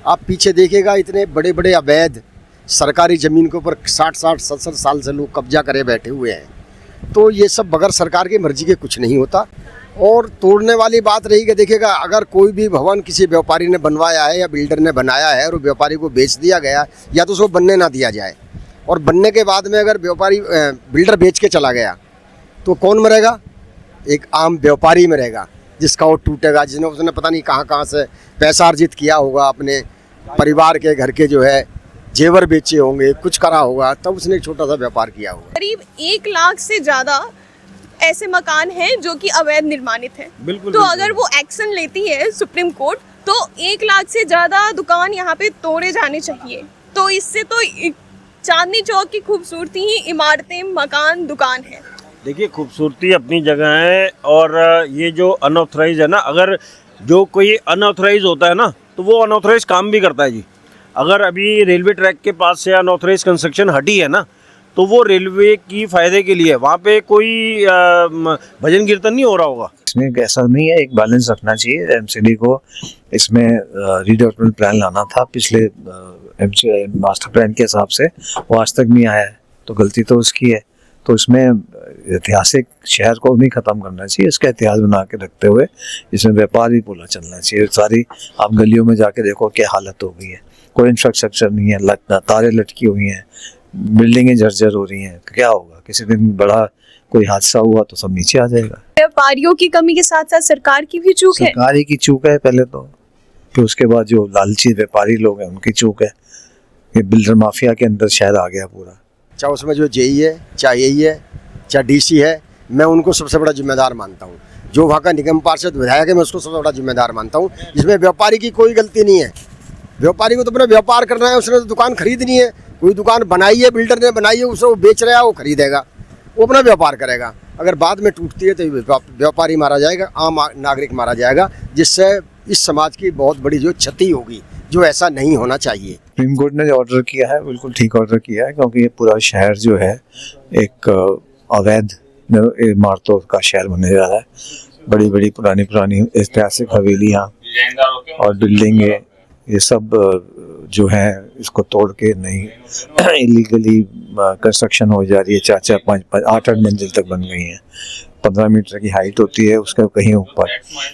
आप पीछे देखिएगा, इतने बड़े बड़े अवैध सरकारी ज़मीन के ऊपर 60-60, 70 साल से लोग कब्जा करे बैठे हुए हैं। तो ये सब बगैर सरकार की मर्जी के कुछ नहीं होता। और तोड़ने वाली बात रही कि देखिएगा, अगर कोई भी भवन किसी व्यापारी ने बनवाया है या बिल्डर ने बनाया है और व्यापारी को बेच दिया गया, या तो उसको बनने ना दिया जाए, और बनने के बाद में अगर व्यापारी बिल्डर बेच के चला गया तो कौन मरेगा? एक आम व्यापारी मरेगा, जिसका वो टूटेगा, जिसने उसने पता नहीं कहाँ कहाँ से पैसा अर्जित किया होगा, अपने परिवार के घर के जो है जेवर बेचे होंगे, कुछ करा होगा, तब उसने एक छोटा सा व्यापार किया होगा। करीब 1 लाख से ज़्यादा ऐसे मकान हैं जो कि अवैध निर्माणित हैं। बिल्कुल, तो अगर वो एक्शन लेती है सुप्रीम कोर्ट, तो 1 लाख से ज़्यादा दुकान यहाँ पे तोड़े जाने चाहिए। तो इससे तो चांदनी चौक की खूबसूरती ही इमारतें, मकान, दुकान है। देखिए, खूबसूरती अपनी जगह है, और ये जो अनऑथराइज है ना, अगर जो कोई अनऑथराइज होता है ना, तो वो अनऑथराइज काम भी करता है जी। अगर अभी रेलवे ट्रैक के पास से अनऑथराइज कंस्ट्रक्शन हटी है ना, तो वो रेलवे की फ़ायदे के लिए, वहाँ पे कोई भजन कीर्तन नहीं हो रहा होगा। इसमें ऐसा नहीं है, एक बैलेंस रखना चाहिए एमसीडी को। इसमें रीडेवलपमेंट प्लान लाना था पिछले मास्टर प्लान के हिसाब से, वो आज तक नहीं आया है, तो गलती तो उसकी है। तो इसमें ऐतिहासिक शहर को नहीं ख़त्म करना चाहिए, इसका इतिहास बना के रखते हुए इसमें व्यापार भी बोला चलना चाहिए। सारी आप गलियों में जाके देखो क्या हालत हो गई है, कोई इंफ्रास्ट्रक्चर नहीं है, तारे लटकी हुई हैं, बिल्डिंगें जर्जर हो रही हैं। क्या होगा? किसी दिन बड़ा कोई हादसा हुआ तो सब नीचे आ जाएगा। व्यापारियों की कमी के साथ साथ सरकार की भी चूक है। सरकार ही की चूक है पहले तो, फिर उसके बाद जो लालची व्यापारी लोग हैं उनकी चूक है। ये बिल्डर माफिया के अंदर शहर आ गया पूरा। चाहे उसमें जो जेई है, चाहे यही है, चाहे डीसी है, मैं उनको सबसे बड़ा जिम्मेदार मानता हूँ। जो वहाँ का निगम पार्षद विधायक है, मैं उसको सबसे बड़ा जिम्मेदार मानता हूँ। इसमें व्यापारी की कोई गलती नहीं है। व्यापारी को तो अपना व्यापार करना है, उसने तो दुकान खरीदनी है। कोई दुकान बनाई है, बिल्डर ने बनाई है, उसे वो बेच रहा है, वो खरीदेगा, वो अपना व्यापार करेगा। अगर बाद में टूटती है तो व्यापारी मारा जाएगा, आम नागरिक मारा जाएगा, जिससे इस समाज की बहुत बड़ी जो क्षति होगी, जो ऐसा नहीं होना चाहिए। सुप्रीम कोर्ट ने जो ऑर्डर किया है बिल्कुल ठीक ऑर्डर किया है, क्योंकि ये पूरा शहर जो है एक अवैध इमारतों का शहर बनने जा रहा है। बड़ी बड़ी पुरानी ऐतिहासिक हवेलियाँ और बिल्डिंगें, ये सब जो है इसको तोड़ के नहीं इलीगली कंस्ट्रक्शन हो जा रही है। 4-4, 5-5, 8-8 मंजिल तक बन गई हैं। 15 मीटर की हाइट होती है उसका कहीं ऊपर,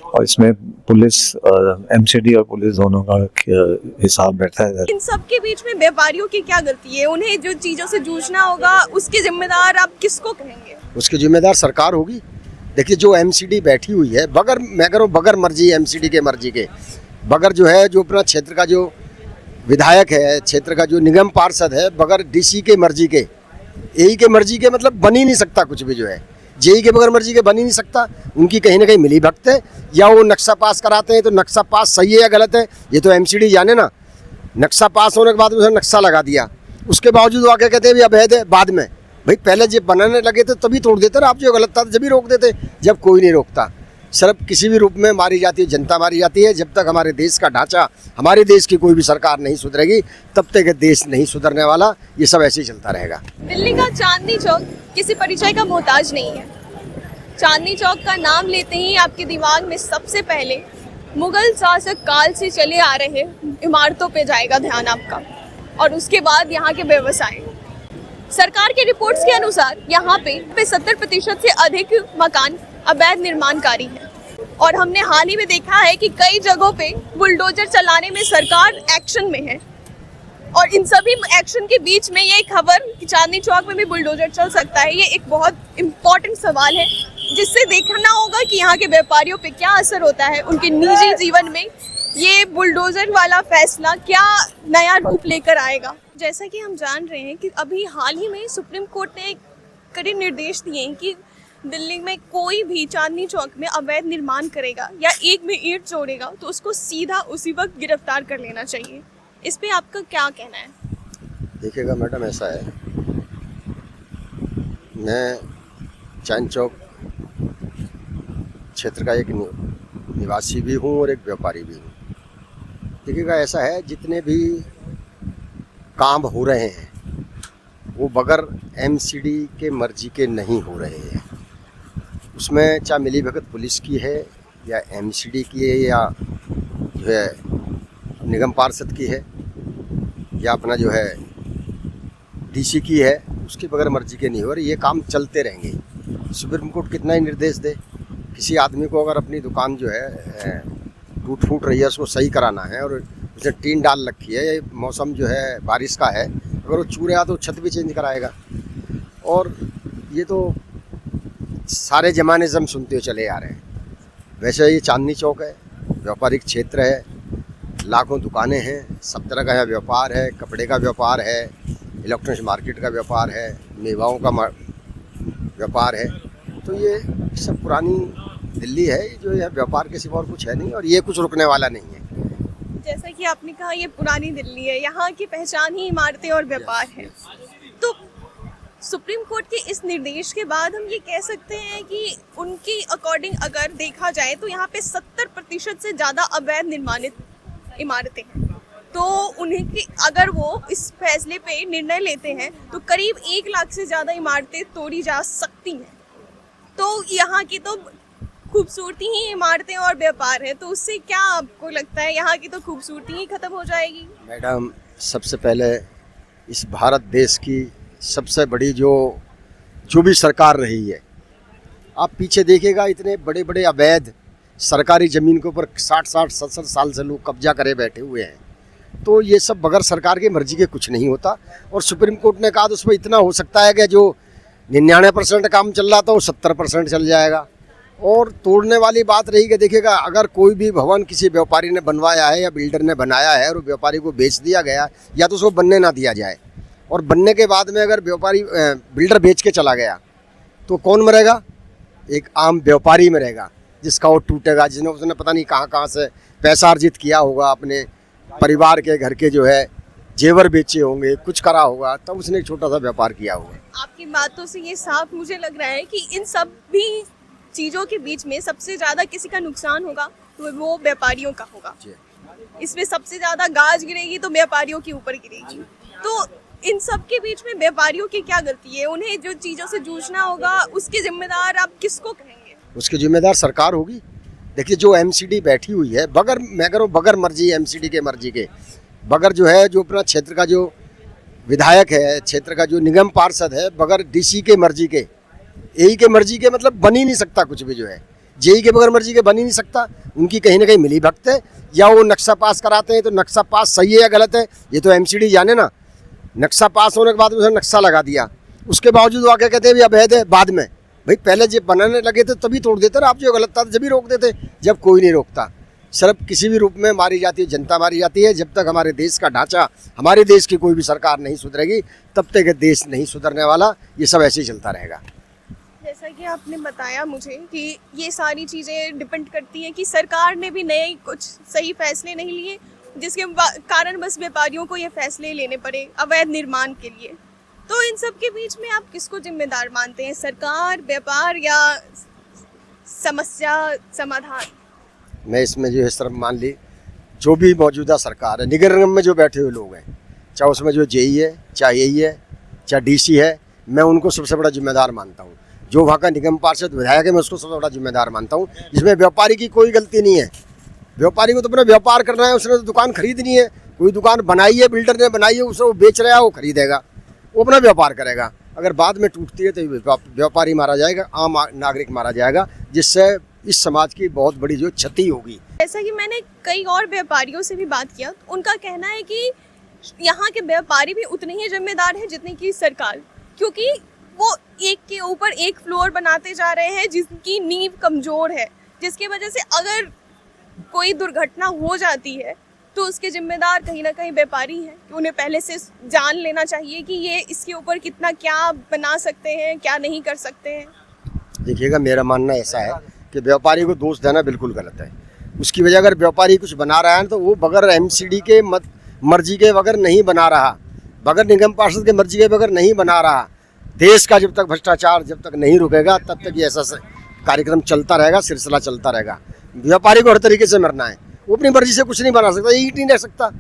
और इसमें पुलिस, एमसीडी और पुलिस दोनों का हिसाब बैठा है। इन सब के बीच में व्यापारियों की क्या गलती है? उन्हें जो चीजों से जूझना होगा, उसके जिम्मेदार आप किसको कहेंगे? उसकी जिम्मेदार सरकार होगी। देखिए, जो एमसीडी बैठी हुई है, बगैर मर्जी एमसीडी के मर्जी के, बगैर जो है जो अपना क्षेत्र का जो विधायक है, क्षेत्र का जो निगम पार्षद है, बगैर डीसी के मर्जी के, एई के मर्जी के, मतलब बन ही नहीं सकता कुछ भी। जो है जेई के बगैर मर्जी के बन ही नहीं सकता। उनकी कहीं ना कहीं मिली भगत है, या वो नक्शा पास कराते हैं तो नक्शा पास सही है या गलत है, ये तो एमसीडी जाने ना। नक्शा पास होने के बाद उसने नक्शा लगा दिया, उसके बावजूद वो आके कहते हैं भी अवैध है। बाद में भाई पहले जब बनाने लगे थे तभी तोड़ देते ना, आप जो गलत था जब भी रोक देते, जब कोई नहीं रोकता। सिर्फ किसी भी रूप में मारी जाती है, जनता मारी जाती है। जब तक हमारे देश का ढांचा, हमारे देश की कोई भी सरकार नहीं सुधरेगी, तब तक देश नहीं सुधरने वाला। ये सब ऐसे ही चलता रहेगा। दिल्ली का चांदनी चौक किसी परिचय का मोहताज नहीं है। चांदनी चौक का नाम लेते ही आपके दिमाग में सबसे पहले मुगल शासक काल से चले आ रहे इमारतों पे जाएगा ध्यान आपका, और उसके बाद यहाँ के व्यवसाय। सरकार के रिपोर्ट्स के अनुसार यहाँ पे 70% से अधिक मकान अवैध निर्माणकारी है, और हमने हाल ही में देखा है कि कई जगहों पे बुलडोजर चलाने में सरकार एक्शन में है। और इन सभी एक्शन के बीच में ये खबर कि चांदनी चौक में भी बुलडोजर चल सकता है, ये एक बहुत इम्पोर्टेंट सवाल है, जिससे देखना होगा कि यहाँ के व्यापारियों पे क्या असर होता है, उनके निजी जीवन में ये बुलडोजर वाला फैसला क्या नया रूप लेकर आएगा। जैसा कि हम जान रहे हैं कि अभी हाल ही में सुप्रीम कोर्ट ने कड़े निर्देश दिए हैं कि दिल्ली में कोई भी चांदनी चौक में अवैध निर्माण करेगा या एक में ईंट जोड़ेगा तो उसको सीधा उसी वक्त गिरफ्तार कर लेना चाहिए। इस पे आपका क्या कहना है? देखिएगा मैडम, ऐसा है, मैं चांदनी चौक क्षेत्र का एक निवासी भी हूँ और एक व्यापारी भी हूँ। देखिएगा, ऐसा है, जितने भी काम हो रहे हैं वो बगैर एमसीडी के मर्जी के नहीं हो रहे हैं। उसमें चाहे मिली भगत पुलिस की है या एमसीडी की है या जो है निगम पार्षद की है या अपना जो है डीसी की है, उसके बगैर मर्जी के नहीं हो रही। ये काम चलते रहेंगे। सुप्रीम कोर्ट कितना ही निर्देश दे, किसी आदमी को अगर अपनी दुकान जो है टूट फूट रही है उसको सही कराना है और उसने टीन डाल रखी है, ये मौसम जो है बारिश का है, अगर वो चूर रहा तो छत भी चेंज कराएगा। और ये तो सारे ज़माने से हम सुनते हुए चले आ रहे हैं। वैसे ये चांदनी चौक है, व्यापारिक क्षेत्र है, लाखों दुकानें हैं, सब तरह का यहाँ व्यापार है, कपड़े का व्यापार है, इलेक्ट्रॉनिक्स मार्केट का व्यापार है, मेवाओं का व्यापार है। तो ये सब पुरानी दिल्ली है जो यह व्यापार के सिवा और कुछ है नहीं, और ये कुछ रुकने वाला नहीं है। जैसा कि आपने कहा ये पुरानी दिल्ली है, यहाँ की पहचान ही इमारतें और व्यापार है। तो सुप्रीम कोर्ट के इस निर्देश के बाद हम ये कह सकते हैं कि उनकी अकॉर्डिंग अगर देखा जाए तो यहाँ पे 70% से ज़्यादा अवैध निर्माणित इमारतें हैं। तो उन्हें कि अगर वो इस फैसले पे निर्णय लेते हैं तो करीब 1 लाख से ज़्यादा इमारतें तोड़ी जा सकती हैं। तो यहाँ की तो खूबसूरती ही इमारतें और व्यापार है, तो उससे क्या आपको लगता है यहाँ की तो खूबसूरती ही खत्म हो जाएगी? मैडम, सबसे पहले इस भारत देश की सबसे बड़ी जो भी सरकार रही है, आप पीछे देखिएगा, इतने बड़े बड़े अवैध सरकारी ज़मीन के ऊपर 60-60, 70 साल से लोग कब्जा करे बैठे हुए हैं। तो ये सब बगैर सरकार की मर्जी के कुछ नहीं होता। और सुप्रीम कोर्ट ने कहा तो उसमें इतना हो सकता है कि जो 99% काम चल रहा था वो 70% चल जाएगा। और तोड़ने वाली बात रही कि देखिएगा, अगर कोई भी भवन किसी व्यापारी ने बनवाया है या बिल्डर ने बनाया है और व्यापारी को बेच दिया गया, या तो उसको बनने ना दिया जाए, और बनने के बाद में अगर व्यापारी बिल्डर बेच के चला गया तो कौन मरेगा? एक आम व्यापारी मरेगा, जिसका वो टूटेगा, जिसने उसने पता नहीं कहाँ से पैसा अर्जित किया होगा, अपने परिवार के घर के जो है जेवर बेचे होंगे, कुछ करा होगा, तब उसने एक छोटा सा व्यापार किया होगा। आपकी बातों से ये साफ मुझे लग रहा है कि इन सब भी चीज़ों के बीच में सबसे ज़्यादा किसी का नुकसान होगा तो वो व्यापारियों का होगा। इसमें सबसे ज़्यादा गाज गिरेगी तो व्यापारियों के ऊपर गिरेगी। तो इन सब के बीच में व्यापारियों की क्या गलती है? उन्हें जो चीज़ों से जूझना होगा उसके जिम्मेदार आप किसको कहेंगे? उसकी जिम्मेदार सरकार होगी। देखिए, जो एमसीडी बैठी हुई है, बगैर मर्जी एमसीडी के मर्जी के, बगैर जो है जो अपना क्षेत्र का जो विधायक है, क्षेत्र का जो निगम पार्षद है, बगैर डीसी के मर्जी के, एई के मर्जी के, मतलब बन ही नहीं सकता कुछ भी। जो है जेई के बगैर मर्जी के बन ही नहीं सकता। उनकी कहीं ना कहीं मिली भगत है, या वो नक्शा पास कराते हैं तो नक्शा पास सही है या गलत है ये तो एमसीडी जाने ना। नक्शा पास होने के बाद उसने नक्शा लगा दिया, उसके बावजूद वो आके कहते हैं भी अवैध है। बाद में भाई पहले जब बनाने लगे थे तभी तोड़ देते ना, आप जो गलत था जब भी रोक देते, जब कोई नहीं रोकता। सिर्फ किसी भी रूप में मारी जाती है, जनता मारी जाती है। जब तक हमारे देश का ढांचा, हमारे देश की कोई भी सरकार नहीं सुधरेगी, तब तक देश नहीं सुधरने वाला। ये सब ऐसे ही चलता रहेगा। जैसा कि आपने बताया मुझे कि ये सारी चीज़ें डिपेंड करती हैं कि सरकार ने भी नए कुछ सही फैसले नहीं लिए, जिसके कारण बस व्यापारियों को ये फैसले लेने पड़े अवैध निर्माण के लिए। तो इन सब के बीच में आप किसको जिम्मेदार मानते हैं? सरकार, व्यापार या समस्या समाधान? मैं इसमें जो है सर मान ली, जो भी मौजूदा सरकार है, निगम निगम में जो बैठे हुए लोग हैं, चाहे उसमें जो जेई है, चाहे एई है, चाहे डीसी है, मैं उनको सबसे बड़ा जिम्मेदार मानता हूँ। जो वहाँ का निगम पार्षद विधायक है, मैं उसको सबसे बड़ा जिम्मेदार मानता हूँ। इसमें व्यापारी की कोई गलती नहीं है। व्यापारी को तो अपना व्यापार करना है, उसने तो दुकान खरीदनी है। कोई दुकान बनाई है, बिल्डर ने बनाई है, उसे वो बेच रहा है, वो खरीदेगा, वो अपना व्यापार करेगा। अगर बाद में टूटती है तो व्यापारी मारा जाएगा, आम नागरिक मारा जाएगा, जिससे इस समाज की बहुत बड़ी जो क्षति होगी। जैसा कि मैंने कई और व्यापारियों से भी बात किया, उनका कहना है कि यहाँ के व्यापारी भी उतने ही जिम्मेदार हैं जितनी की सरकार, क्योंकि वो एक के ऊपर एक फ्लोर बनाते जा रहे हैं जिसकी नींव कमज़ोर है, जिसकी वजह से अगर कोई दुर्घटना हो जाती है तो उसके जिम्मेदार कहीं ना कहीं व्यापारी हैं। कि उन्हें पहले से जान लेना चाहिए कि ये इसके ऊपर कितना क्या बना सकते हैं, क्या नहीं कर सकते हैं। देखिएगा, मेरा मानना ऐसा है कि व्यापारी को दोष देना बिल्कुल गलत है। उसकी वजह अगर व्यापारी कुछ बना रहा है तो वो बगैर एमसीडी के मर्जी के बगैर नहीं बना रहा, बगैर निगम पार्षद के मर्जी के बगैर नहीं बना रहा। देश का जब तक भ्रष्टाचार जब तक नहीं रुकेगा, तब तक ये ऐसा कार्यक्रम चलता रहेगा, सिलसिला चलता रहेगा। व्यापारी को हर तरीके से मरना है, वो अपनी मर्जी से कुछ नहीं बना सकता, ईंट नहीं रख सकता।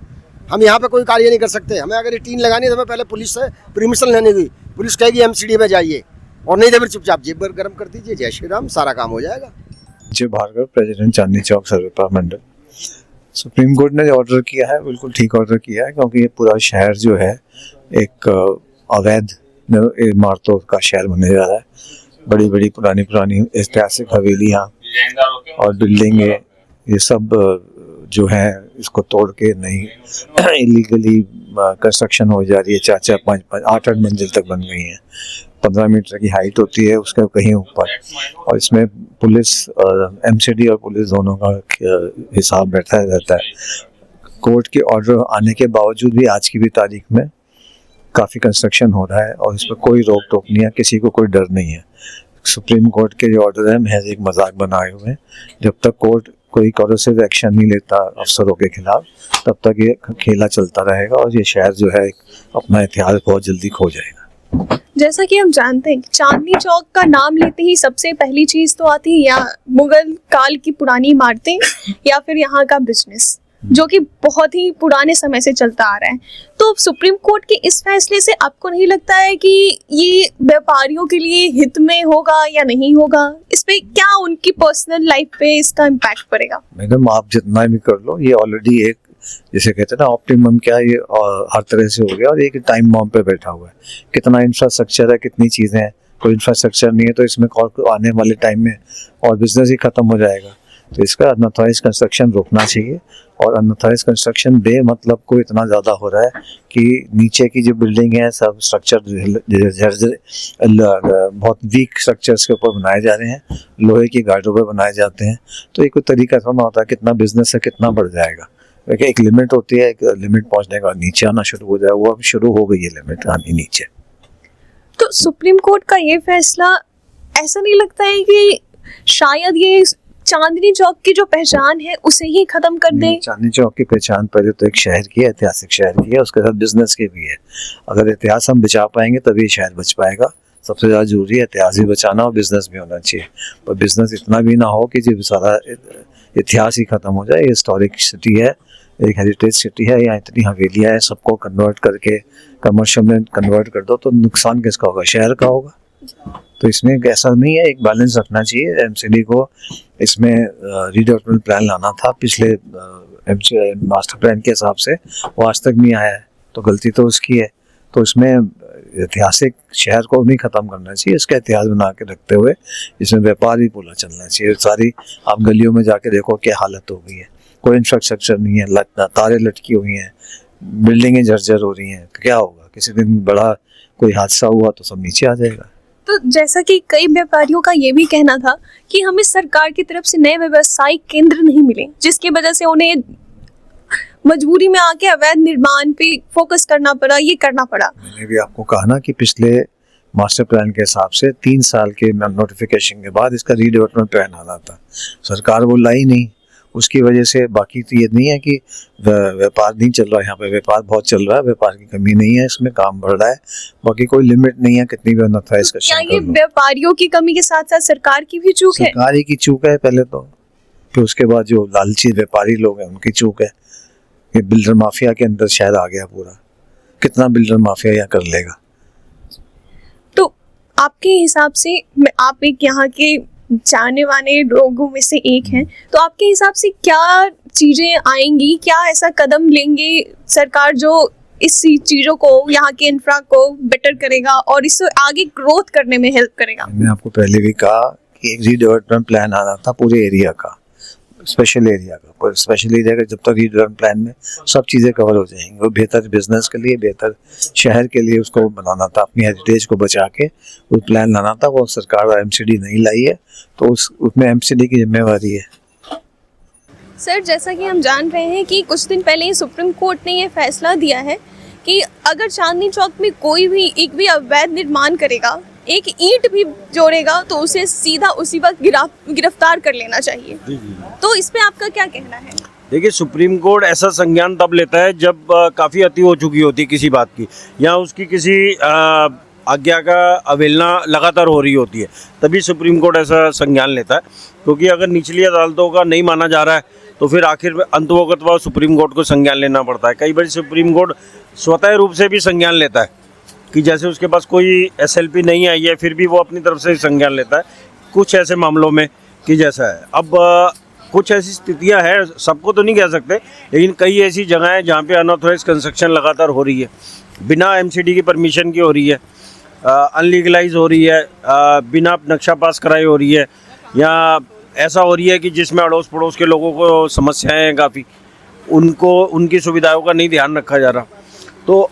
हम यहाँ पे कोई कार्य नहीं कर सकते। हमें अगर ये टीन लगानी है तो हमें पहले पुलिस से परमिशन लेनी हुई, पुलिस कहेगी एमसीडी में जाइए, और नहीं तो फिर चुपचाप जेब गर्म कर दीजिए, जय श्री राम, सारा काम हो जाएगा। जय भार्गव, प्रेसिडेंट चांदनी चौक सर्विस मंडल। सुप्रीम कोर्ट ने जो ऑर्डर किया है बिल्कुल ठीक ऑर्डर किया है, क्योंकि ये पूरा शहर जो है एक अवैध इमारतों का शहर बनने जा रहा है। बड़ी बड़ी पुरानी ऐतिहासिक हवेलियाँ और बिल्डिंगें, ये सब जो है इसको तोड़ के नई इलीगली कंस्ट्रक्शन हो जा रही है। 4-4, 5-5, 8-8 मंजिल तक बन गई हैं। 15 मीटर की हाइट होती है उसके कहीं ऊपर, और इसमें पुलिस एमसीडी और पुलिस दोनों का हिसाब बैठा रहता है। कोर्ट के ऑर्डर आने के बावजूद भी आज की भी तारीख में काफ़ी कंस्ट्रक्शन हो रहा है और इस पर कोई रोक टोक नहीं है, किसी को कोई डर नहीं है। सुप्रीम कोर्ट के जो ऑर्डर है महज एक मजाक बनाए हुए हैं। जब तक कोर्ट कोई कोर्सिव एक्शन नहीं लेता अफसरों के खिलाफ, तब तक ये खेला चलता रहेगा और ये शहर जो है अपना इतिहास बहुत जल्दी खो जाएगा। जैसा कि हम जानते हैं कि चांदनी चौक का नाम लेते ही सबसे पहली चीज तो आती है या मुगल काल की पुरानी इमारतें या फिर यहाँ का बिजनेस, जो कि बहुत ही पुराने समय से चलता आ रहा है। तो सुप्रीम कोर्ट के इस फैसले से आपको नहीं लगता है कि ये व्यापारियों के लिए हित में होगा या नहीं होगा? इस पे क्या उनकी पर्सनल लाइफ पे इसका इम्पैक्ट पड़ेगा? मैडम, आप जितना भी कर लो, ये ऑलरेडी एक जैसे कहते हैं ना ऑप्टिमम, क्या ये हर तरह से हो गया और एक टाइम बॉम्ब पे बैठा हुआ है। कितना इंफ्रास्ट्रक्चर है, कितनी चीज़ें हैं। कोई इंफ्रास्ट्रक्चर नहीं है तो इसमें आने वाले टाइम में और बिजनेस ही खत्म हो जाएगा। तो इसका अनऑथराइज कंस्ट्रक्शन रोकना चाहिए। और अनऑथराइज कंस्ट्रक्शन मतलब को इतना ज़्यादा हो रहा है कि नीचे की जो बिल्डिंग है सब स्ट्रक्चर बहुत वीक स्ट्रक्चर्स के ऊपर बनाए जा रहे हैं, लोहे की गार्डों पर बनाए जाते हैं। तो एक तरीका थोड़ा होता है, कितना बिजनेस है कितना बढ़ जाएगा। एक लिमिट होती है, एक लिमिट पहुंचने का नीचे आना शुरू हो जाए, वो अब शुरू हो गई है लिमिट आनी नीचे। तो सुप्रीम कोर्ट का ये फैसला, ऐसा नहीं लगता है कि शायद ये चांदनी चौक की जो पहचान है उसे ही खत्म कर दे? चांदनी चौक की पहचान पहले तो एक शहर की है, ऐतिहासिक शहर की है, उसके साथ बिजनेस की भी है। अगर इतिहास हम बचा पाएंगे तभी शहर बच पाएगा। सबसे ज़्यादा जरूरी है इतिहास भी बचाना और बिजनेस भी होना चाहिए। पर बिजनेस इतना भी ना हो कि जो सारा इतिहास ही खत्म हो जाए। हिस्टोरिक सिटी है, एक हेरिटेज सिटी है, यहाँ इतनी हवेलियाँ हैं, सबको कन्वर्ट करके कमर्शियल में कन्वर्ट कर दो तो नुकसान किसका होगा? शहर का होगा। तो इसमें ऐसा नहीं है, एक बैलेंस रखना चाहिए। एमसीडी को इसमें रीडेवलपमेंट प्लान लाना था पिछले मास्टर प्लान के हिसाब से, वो आज तक नहीं आया है, तो गलती तो उसकी है। तो इसमें ऐतिहासिक शहर को नहीं ख़त्म करना चाहिए, इसका इतिहास बना के रखते हुए इसमें व्यापार भी पूरा चलना चाहिए। सारी आप गलियों में जाके देखो क्या हालत हो गई है, कोई इंफ्रास्ट्रक्चर नहीं है, तारे लटकी हुई हैं, बिल्डिंगें जर्जर हो रही हैं। क्या होगा? किसी दिन बड़ा कोई हादसा हुआ तो सब नीचे आ जाएगा। तो जैसा कि कई व्यापारियों का ये भी कहना था कि हमें सरकार की तरफ से नए व्यवसायिक केंद्र नहीं मिले, जिसकी वजह से उन्हें मजबूरी में आके अवैध निर्माण पे फोकस करना पड़ा, ये करना पड़ा। मैंने भी आपको कहा ना कि पिछले मास्टर प्लान के हिसाब से 3 साल के नोटिफिकेशन के बाद इसका रीडेवलपमेंट प्लान आना था, सरकार वो लाई नहीं। उसकी वजह से बाकी तो ये नहीं है कि व्यापार नहीं चल रहा है, यहाँ पे व्यापार बहुत चल रहा है, व्यापार की कमी नहीं है, इसमें काम बढ़ रहा है। बाकी कोई लिमिट नहीं है कितनी भी अनऑथराइज तो क्या ये व्यापारियों की कमी के साथ साथ सरकार की भी चूक है? सरकार ही की चूक है पहले तो, फिर उसके बाद जो लालची व्यापारी लोग हैं उनकी चूक है। ये बिल्डर माफिया के अंदर शहर आ गया पूरा, कितना बिल्डर माफिया यहाँ कर लेगा। तो आपके हिसाब से, आप एक यहाँ के जाने वाले लोगों में से एक हैं, तो आपके हिसाब से क्या चीजें आएंगी, क्या ऐसा कदम लेंगे सरकार जो इस चीजों को, यहाँ के इंफ्रा को बेटर करेगा और इससे आगे ग्रोथ करने में हेल्प करेगा? मैंने आपको पहले भी कहा कि एक रीडेवलपमेंट प्लान आना था पूरे एरिया का, स्पेशल एरिया का। पर स्पेशल एरिया का जब तक रीडेवलपमेंट प्लान में सब चीज़ें कवर हो जाएंगी, वो बेहतर बिजनेस के लिए, बेहतर शहर के लिए उसको बनाना था, अपनी हेरिटेज को बचा के वो प्लान लाना था। वो सरकार और एमसीडी नहीं लाई है, तो उसमें एमसीडी की जिम्मेवारी है। सर, जैसा कि हम जान रहे हैं कि कुछ दिन पहले ही सुप्रीम कोर्ट ने ये फैसला दिया है कि अगर चांदनी चौक में कोई भी एक भी अवैध निर्माण करेगा, एक ईंट भी जोड़ेगा, तो उसे सीधा उसी वक्त गिरफ्तार कर लेना चाहिए। तो इस पे आपका क्या कहना है? देखिए, सुप्रीम कोर्ट ऐसा संज्ञान तब लेता है जब काफ़ी अति हो चुकी होती है किसी बात की, या उसकी किसी आज्ञा का अवहेलना लगातार हो रही होती है, तभी सुप्रीम कोर्ट ऐसा संज्ञान लेता है। क्योंकि अगर निचली अदालतों का नहीं माना जा रहा है तो फिर आखिर अंततः सुप्रीम कोर्ट को संज्ञान लेना पड़ता है। कई बार सुप्रीम कोर्ट स्वतः रूप से भी संज्ञान लेता है कि जैसे उसके पास कोई एसएलपी नहीं आई है, फिर भी वो अपनी तरफ से संज्ञान लेता है कुछ ऐसे मामलों में कि जैसा है। अब कुछ ऐसी स्थितियां हैं, सबको तो नहीं कह सकते, लेकिन कई ऐसी जगह हैं जहाँ पे अनऑथराइज कंस्ट्रक्शन लगातार हो रही है, बिना एमसीडी की परमिशन की हो रही है, अनलीगलाइज हो रही है, बिना नक्शा पास कराए हो रही है, या ऐसा हो रही है कि जिसमें अड़ोस पड़ोस के लोगों को समस्याएं हैं काफ़ी, उनको उनकी सुविधाओं का नहीं ध्यान रखा जा रहा। तो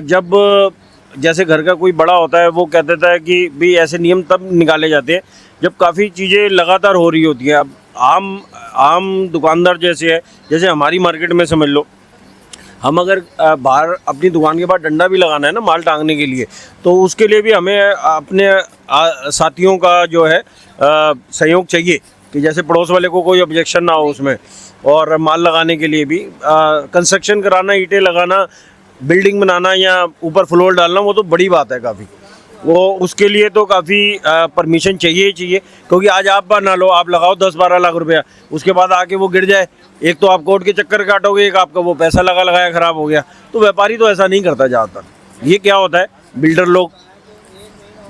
जब जैसे घर का कोई बड़ा होता है वो कह देता है कि भाई ऐसे नियम तब निकाले जाते हैं जब काफ़ी चीज़ें लगातार हो रही होती हैं। अब आम दुकानदार जैसे है, जैसे हमारी मार्केट में समझ लो, हम अगर बाहर अपनी दुकान के बाहर डंडा भी लगाना है ना माल टांगने के लिए, तो उसके लिए भी हमें अपने साथियों का जो है सहयोग चाहिए कि जैसे पड़ोस वाले को कोई ऑब्जेक्शन ना हो उसमें। और माल लगाने के लिए भी कंस्ट्रक्शन कराना, ईंटें लगाना, बिल्डिंग बनाना या ऊपर फ्लोर डालना, वो तो बड़ी बात है काफ़ी। वो उसके लिए तो काफ़ी परमिशन चाहिए ही चाहिए, क्योंकि आज आप ना लो, आप लगाओ 10-12 लाख रुपया, उसके बाद आके वो गिर जाए, एक तो आप कोर्ट के चक्कर काटोगे, एक आपका वो पैसा लगाया ख़राब हो गया। तो व्यापारी तो ऐसा नहीं करता ज़्यादातर। ये क्या होता है, बिल्डर लोग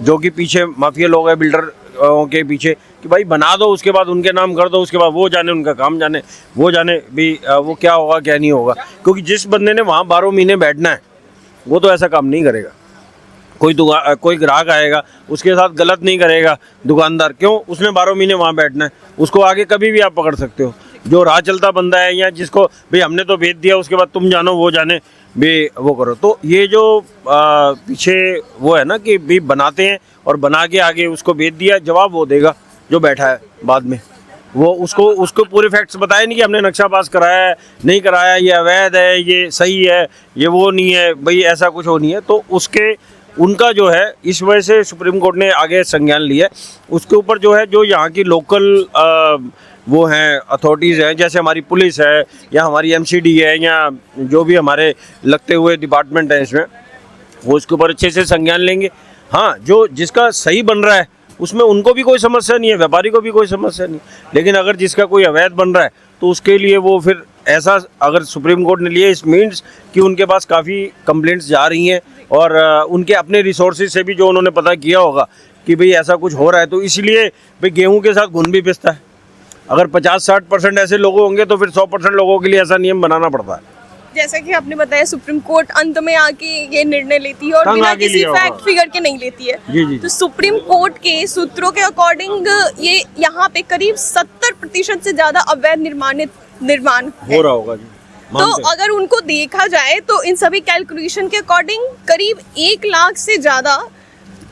जो कि पीछे माफिया लोग हैं बिल्डर के पीछे, कि भाई बना दो, उसके बाद उनके नाम कर दो, उसके बाद वो जाने, उनका काम जाने, वो जाने भी वो क्या होगा क्या नहीं होगा। क्योंकि जिस बंदे ने वहाँ 12 महीने बैठना है वो तो ऐसा काम नहीं करेगा। कोई ग्राहक आएगा उसके साथ गलत नहीं करेगा दुकानदार, क्यों, उसने 12 महीने वहाँ बैठना है, उसको आगे कभी भी आप पकड़ सकते हो। जो राह चलता बंदा है या जिसको भाई हमने तो भेज दिया, उसके बाद तुम जानो वो जाने भी वो करो। तो ये जो पीछे वो है ना कि भी बनाते हैं और बना के आगे उसको भेज दिया, जवाब वो देगा जो बैठा है बाद में, वो उसको पूरे फैक्ट्स बताए नहीं कि हमने नक्शा पास कराया है, नहीं कराया, ये अवैध है, ये सही है, ये वो नहीं है, भाई ऐसा कुछ हो नहीं है। तो उनका जो है इस वजह से सुप्रीम कोर्ट ने आगे संज्ञान लिया। उसके ऊपर जो है, जो यहाँ की लोकल वो हैं अथॉरिटीज़ हैं, जैसे हमारी पुलिस है या हमारी एमसीडी है या जो भी हमारे लगते हुए डिपार्टमेंट है इसमें, वो इसके ऊपर अच्छे से संज्ञान लेंगे। हाँ, जो जिसका सही बन रहा है उसमें उनको भी कोई समस्या नहीं है, व्यापारी को भी कोई समस्या नहीं, लेकिन अगर जिसका कोई अवैध बन रहा है तो उसके लिए वो फिर ऐसा अगर सुप्रीम कोर्ट ने लिए, इस मीन्स कि उनके पास काफ़ी कंप्लेंट्स जा रही हैं और उनके अपने रिसोर्सेज से भी जो उन्होंने पता किया होगा कि भाई ऐसा कुछ हो रहा है, तो इसलिए भाई गेहूं के साथ घुन भी पिसता है। अगर 50-60% ऐसे लोग होंगे तो फिर 100% लोगों के लिए ऐसा नियम बनाना पड़ता है। जैसा कि आपने बताया, सुप्रीम कोर्ट अंत में आके ये निर्णय लेती है और बिना किसी फैक्ट फिगर के नहीं लेती है। जी। तो सुप्रीम कोर्ट के सूत्रों के अकॉर्डिंग ये यहाँ पे करीब 70% से ज्यादा अवैध निर्माण हो रहा होगा जी। तो अगर उनको देखा जाए तो इन सभी कैलकुलेशन के अकॉर्डिंग करीब 1 लाख से ज्यादा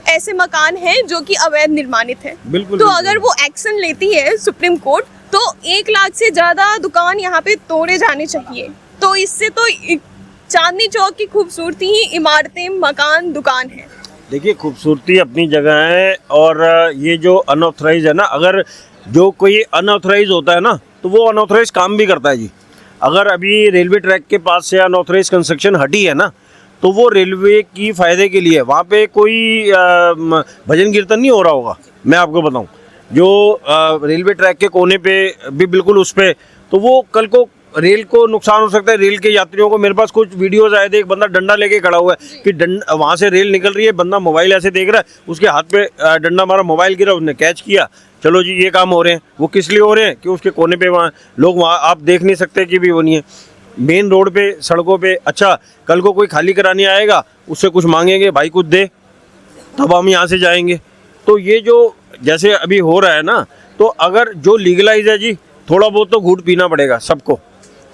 ऐसे मकान हैं जो कि अवैध निर्माणित है। बिल्कुल, तो अगर वो एक्शन लेती है सुप्रीम कोर्ट, तो 1 लाख से ज्यादा दुकान यहाँ पे तोड़े जाने चाहिए। तो इससे तो चांदनी चौक की खूबसूरती ही इमारतें, मकान, दुकान है। देखिए, खूबसूरती अपनी जगह है, और ये जो अनऑथराइज है ना, अगर जो कोई अनऑथराइज होता है ना तो वो अनऑथराइज काम भी करता है जी। अगर अभी रेलवे ट्रैक के पास से अनऑथराइज कंस्ट्रक्शन हटी है ना, तो वो रेलवे की फ़ायदे के लिए, वहाँ पे कोई भजन कीर्तन नहीं हो रहा होगा। मैं आपको बताऊँ, जो रेलवे ट्रैक के कोने पे भी बिल्कुल उस पर, तो वो कल को रेल को नुकसान हो सकता है, रेल के यात्रियों को। मेरे पास कुछ वीडियोस आए थे, एक बंदा डंडा लेके खड़ा हुआ है कि वहाँ से रेल निकल रही है, बंदा मोबाइल ऐसे देख रहा है, उसके हाथ पे डंडा मारा, मोबाइल गिरा, उसने कैच किया, चलो जी ये काम हो रहे हैं। वो किस लिए हो रहे हैं कि उसके कोने पे वहाँ लोग, वहाँ आप देख नहीं सकते कि भी वो नहीं है मेन रोड पे, सड़कों पे। अच्छा, कल को कोई खाली कराने आएगा, उससे कुछ मांगेंगे, भाई कुछ दे, तब हम यहाँ से जाएंगे। तो ये जो जैसे अभी हो रहा है ना, तो अगर जो लीगलाइज है जी, थोड़ा बहुत तो घूट पीना पड़ेगा सबको,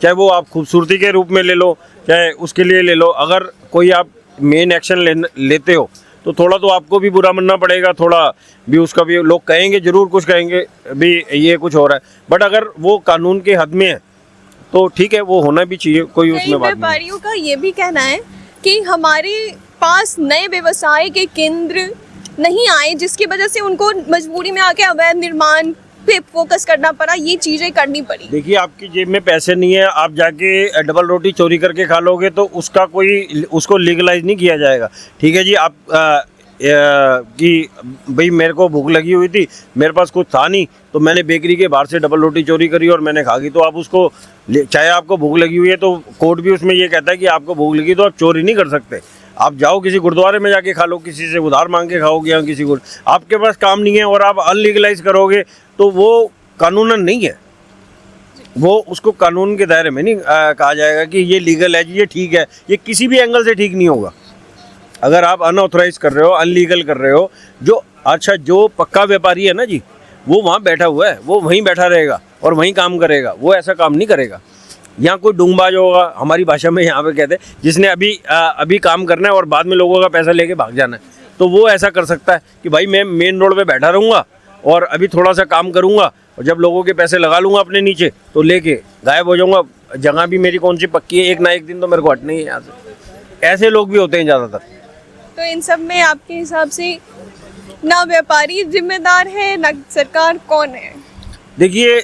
चाहे वो आप खूबसूरती के रूप में ले लो, चाहे उसके लिए ले लो। अगर कोई आप मेन एक्शन लेते हो तो थोड़ा तो आपको भी बुरा मानना पड़ेगा, थोड़ा भी उसका भी लोग कहेंगे, ज़रूर कुछ कहेंगे भी ये कुछ हो रहा है। बट अगर वो कानून के हद में है तो ठीक है, वो होना भी चाहिए, कोई उसमें बात नहीं। व्यापारियों का ये भी कहना है कि हमारे पास नए व्यवसाय के केंद्र नहीं आए, जिसकी वजह से उनको मजबूरी में आके अवैध निर्माण पे फोकस करना पड़ा, ये चीजें करनी पड़ी। देखिए, आपकी जेब में पैसे नहीं है, आप जाके डबल रोटी चोरी करके खा लोगे तो उसको लीगलाइज नहीं किया जाएगा। ठीक है जी, आप कि भाई मेरे को भूख लगी हुई थी, मेरे पास कुछ था नहीं, तो मैंने बेकरी के बाहर से डबल रोटी चोरी करी और मैंने खा गई, तो आप उसको, चाहे आपको भूख लगी हुई है तो कोर्ट भी उसमें ये कहता है कि आपको भूख लगी तो आप चोरी नहीं कर सकते। आप जाओ किसी गुरुद्वारे में जाके खा लो, किसी से उधार मांग के खाओगे, या किसी को, आपके पास काम नहीं है और आप अनलीगलाइज करोगे तो वो कानूनन नहीं है। वो उसको कानून के दायरे में नहीं कहा जाएगा कि ये लीगल है जी, ये ठीक है। ये किसी भी एंगल से ठीक नहीं होगा। अगर आप अनऑथराइज कर रहे हो, अनलीगल कर रहे हो, जो पक्का व्यापारी है ना जी, वो वहाँ बैठा हुआ है, वो वहीं बैठा रहेगा और वहीं काम करेगा, वो ऐसा काम नहीं करेगा। यहाँ कोई डूंगबाज होगा, हमारी भाषा में यहाँ पे कहते हैं, जिसने अभी काम करना है और बाद में लोगों का पैसा लेके भाग जाना है, तो वो ऐसा कर सकता है कि भाई मैं मेन रोड पे बैठा रहूँगा और अभी थोड़ा सा काम करूँगा और जब लोगों के पैसे लगा लूँगा अपने नीचे तो लेके गायब हो जाऊँगा। जगह भी मेरी कौन सी पक्की है, एक ना एक दिन तो मेरे को हटना ही है यहाँ से। ऐसे लोग भी होते हैं ज़्यादातर। तो इन सब में आपके हिसाब से ना व्यापारी जिम्मेदार है ना सरकार, कौन है? देखिए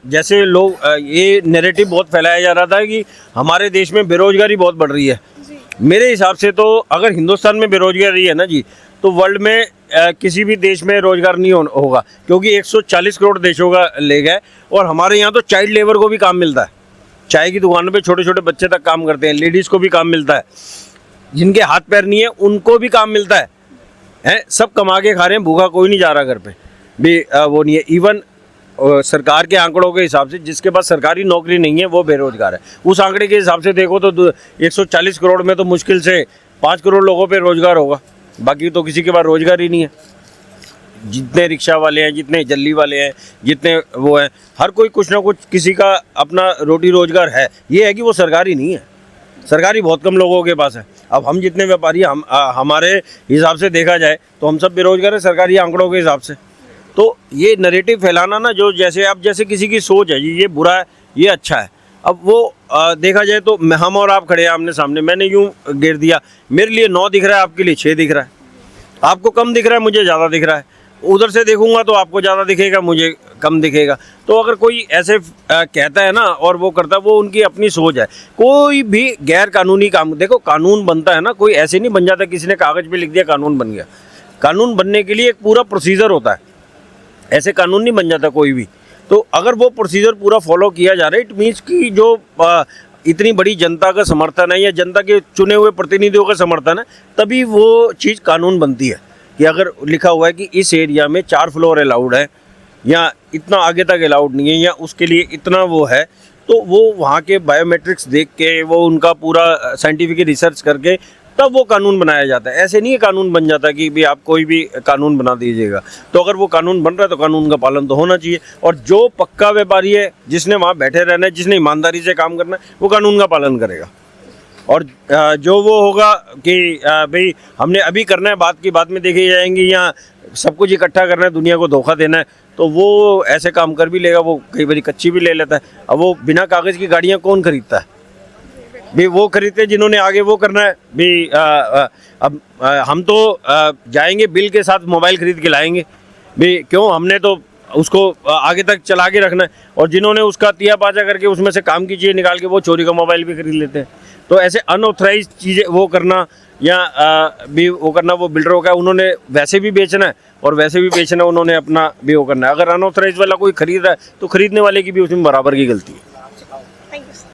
जैसे लोग ये नैरेटिव बहुत फैलाया जा रहा था कि हमारे देश में बेरोजगारी बहुत बढ़ रही है। मेरे हिसाब से तो अगर हिंदुस्तान में बेरोजगारी है ना जी, तो वर्ल्ड में किसी भी देश में रोजगार नहीं होगा, क्योंकि 140 करोड़ देशों का ले गए और हमारे यहाँ तो चाइल्ड लेबर को भी काम मिलता है। चाय की दुकानों पे छोटे छोटे बच्चे तक काम करते हैं, लेडीज़ को भी काम मिलता है, जिनके हाथ पैर नहीं है उनको भी काम मिलता है। सब कमा के खा रहे हैं, भूखा कोई नहीं जा रहा घर पे भी, वो नहीं है। इवन सरकार के आंकड़ों के हिसाब से जिसके पास सरकारी नौकरी नहीं है वो बेरोजगार है। उस आंकड़े के हिसाब से देखो तो 140 करोड़ में तो मुश्किल से 5 करोड़ लोगों पे रोजगार होगा, बाकी तो किसी के पास रोजगार ही नहीं है। जितने रिक्शा वाले हैं, जितने जल्ली वाले हैं, जितने वो हैं, हर कोई कुछ ना कुछ किसी का अपना रोटी रोजगार है। ये है कि वो सरकारी नहीं है, सरकारी बहुत कम लोगों के पास है। अब हम जितने व्यापारी हमारे हिसाब से देखा जाए तो हम सब बेरोजगार हैं सरकारी आंकड़ों के हिसाब से। तो ये नैरेटिव फैलाना ना, जो जैसे किसी की सोच है जी, ये बुरा है, ये अच्छा है। अब वो देखा जाए तो हम और आप खड़े हैं आमने सामने, मैंने यूँ गिर दिया, मेरे लिए 9 दिख रहा है, आपके लिए 6 दिख रहा है। आपको कम दिख रहा है, मुझे ज़्यादा दिख रहा है। उधर से देखूंगा तो आपको ज़्यादा दिखेगा, मुझे कम दिखेगा। तो अगर कोई ऐसे कहता है ना और वो करता है, वो उनकी अपनी सोच है। कोई भी गैर कानूनी काम, देखो कानून बनता है ना, कोई ऐसे नहीं बन जाता किसी ने कागज़ पे लिख दिया कानून बन गया। कानून बनने के लिए एक पूरा प्रोसीजर होता है, ऐसे कानून नहीं बन जाता कोई भी। तो अगर वो प्रोसीजर पूरा फॉलो किया जा रहा है, इट मीन्स कि जो इतनी बड़ी जनता का समर्थन है या जनता के चुने हुए प्रतिनिधियों का समर्थन है, तभी वो चीज़ कानून बनती है। कि अगर लिखा हुआ है कि इस एरिया में 4 फ्लोर अलाउड है या इतना आगे तक अलाउड नहीं है या उसके लिए इतना वो है, तो वो वहाँ के बायोमेट्रिक्स देख के, वो उनका पूरा साइंटिफिक रिसर्च करके तब वो कानून बनाया जाता है। ऐसे नहीं कानून बन जाता कि भी आप कोई भी कानून बना दीजिएगा। तो अगर वो कानून बन रहा है तो कानून का पालन तो होना चाहिए, और जो पक्का व्यापारी है, जिसने वहाँ बैठे रहना है, जिसने ईमानदारी से काम करना है, वो कानून का पालन करेगा। और जो वो होगा कि भाई हमने अभी करना है, बात की बात में देखी जाएंगी, या सब कुछ इकट्ठा करना है, दुनिया को धोखा देना है, तो वो ऐसे काम कर भी लेगा। वो कई बार कच्ची भी ले लेता है। अब वो बिना कागज़ की गाड़ियाँ कौन खरीदता है भी? वो खरीदते जिन्होंने आगे वो करना है भी। अब हम तो जाएंगे बिल के साथ मोबाइल खरीद के लाएंगे भी, क्यों? हमने तो उसको आगे तक चला के रखना है। और जिन्होंने उसका तिया पाचा करके उसमें से काम की चीज़ें निकाल के वो चोरी का मोबाइल भी खरीद लेते हैं। तो ऐसे अनऑथराइज चीज़ें वो करना या भी वो करना, वो बिल्डरों का उन्होंने वैसे भी बेचना है और वैसे भी बेचना, उन्होंने अपना भी वो करना है। अगर अनऑथराइज वाला कोई खरीद रहा है तो खरीदने वाले की भी उसमें बराबर की गलती है।